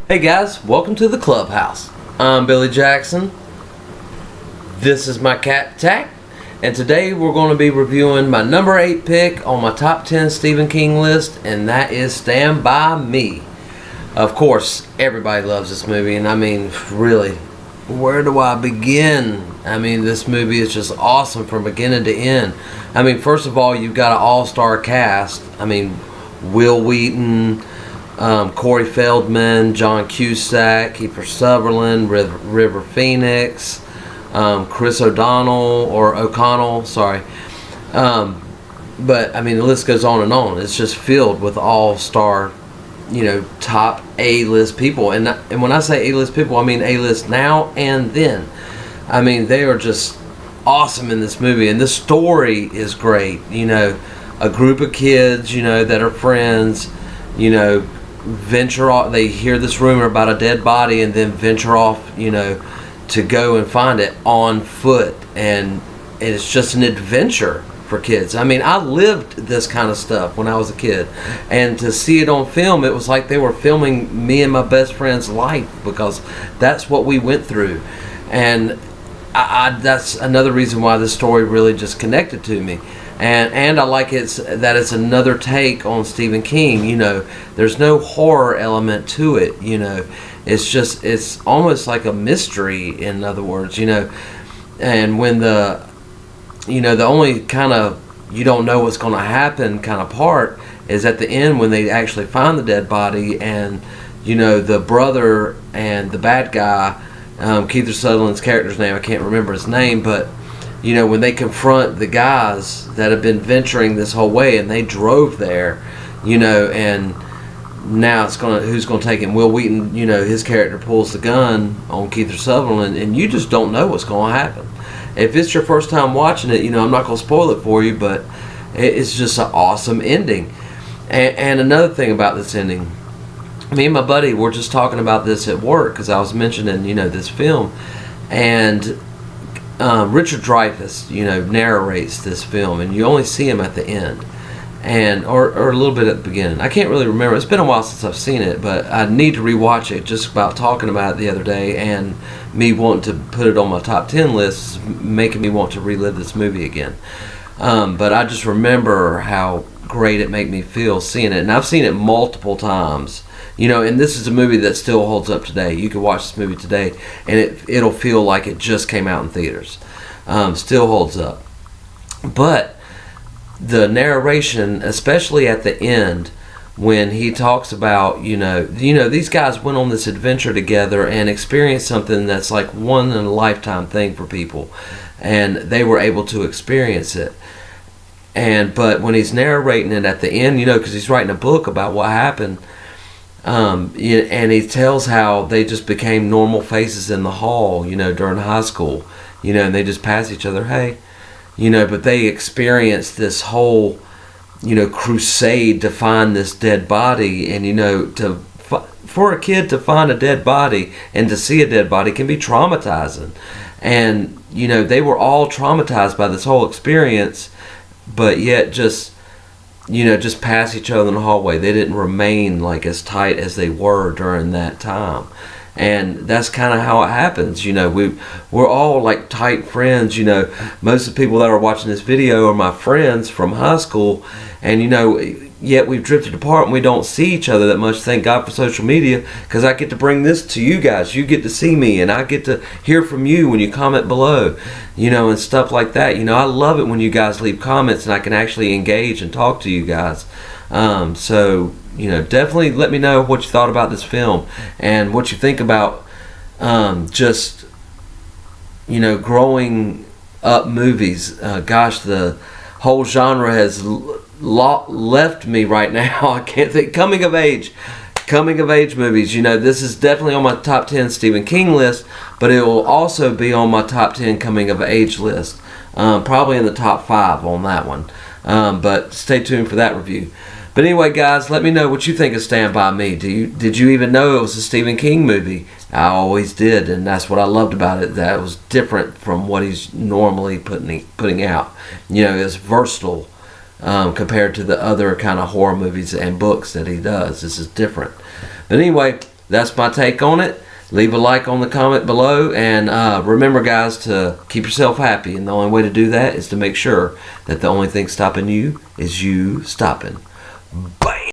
Hey guys, welcome to the clubhouse. I'm Billy Jackson. This is my cat Tack, and today we're going to be reviewing my number 8 pick on my top 10 Stephen King list, and that is Stand By Me. Of course, everybody loves this movie, and I mean, really, where do I begin? I mean, this movie is just awesome from beginning to end. I mean, first of all, you've got an all-star cast. I mean, Will Wheaton, Corey Feldman, John Cusack, Kiefer Sutherland, River Phoenix, Chris O'Connell, sorry. But I mean, the list goes on and on. It's just filled with all-star, top A-list people. And when I say A-list people, I mean A-list now and then. I mean, they are just awesome in this movie, and the story is great. A group of kids, that are friends, venture off. They hear this rumor about a dead body and then venture off, to go and find it on foot. And it's just an adventure for kids. I mean, I lived this kind of stuff when I was a kid, and to see it on film, it was like they were filming me and my best friend's life, because that's what we went through. And that's another reason why this story really just connected to me. And I like that it's another take on Stephen King. There's no horror element to it. It's almost like a mystery, in other words. And when the only kind of you don't know what's going to happen kind of part is at the end, when they actually find the dead body, and the brother and the bad guy, Kiefer Sutherland's character's name, I can't remember his name, but when they confront the guys that have been venturing this whole way, and they drove there, and now who's gonna take him? Will Wheaton, his character pulls the gun on Kiefer Sutherland, and you just don't know what's gonna happen. If it's your first time watching it, I'm not gonna spoil it for you, but it's just an awesome ending. And another thing about this ending, me and my buddy were just talking about this at work, because I was mentioning, this film, and Richard Dreyfuss, narrates this film, and you only see him at the end, or a little bit at the beginning. I can't really remember. It's been a while since I've seen it, but I need to rewatch it. Just about talking about it the other day, and me wanting to put it on my top 10 list, making me want to relive this movie again. But I just remember how great it made me feel seeing it, and I've seen it multiple times. And this is a movie that still holds up today. You can watch this movie today, and it'll feel like it just came out in theaters. Still holds up. But the narration, especially at the end, when he talks about, these guys went on this adventure together and experienced something that's like one in a lifetime thing for people, and they were able to experience it. But when he's narrating it at the end, because he's writing a book about what happened. And he tells how they just became normal faces in the hall, during high school, and they just pass each other, hey, but they experienced this whole, crusade to find this dead body. And, for a kid to find a dead body and to see a dead body can be traumatizing. And, they were all traumatized by this whole experience, but yet just pass each other in the hallway. They didn't remain like as tight as they were during that time. And that's kind of how it happens. We're all like tight friends. Most of the people that are watching this video are my friends from high school, and yet we've drifted apart and we don't see each other that much. Thank God for social media, because I get to bring this to you guys. You get to see me, and I get to hear from you when you comment below, and stuff like that. I love it when you guys leave comments and I can actually engage and talk to you guys. So definitely let me know what you thought about this film and what you think about just growing up movies. Gosh, the whole genre has left me right now. I can't think. Coming of age movies. This is definitely on my top 10 Stephen King list, but it will also be on my top 10 coming of age list. Probably in the top 5 on that one. But stay tuned for that review. But anyway, guys, let me know what you think of Stand By Me. Did you even know it was a Stephen King movie? I always did, and that's what I loved about it. That it was different from what he's normally putting out. It's versatile. compared to the other kind of horror movies and books that he does. This is different. But anyway, that's my take on it. Leave a like on the comment below, and remember, guys, to keep yourself happy. And the only way to do that is to make sure that the only thing stopping you is you stopping. Bam!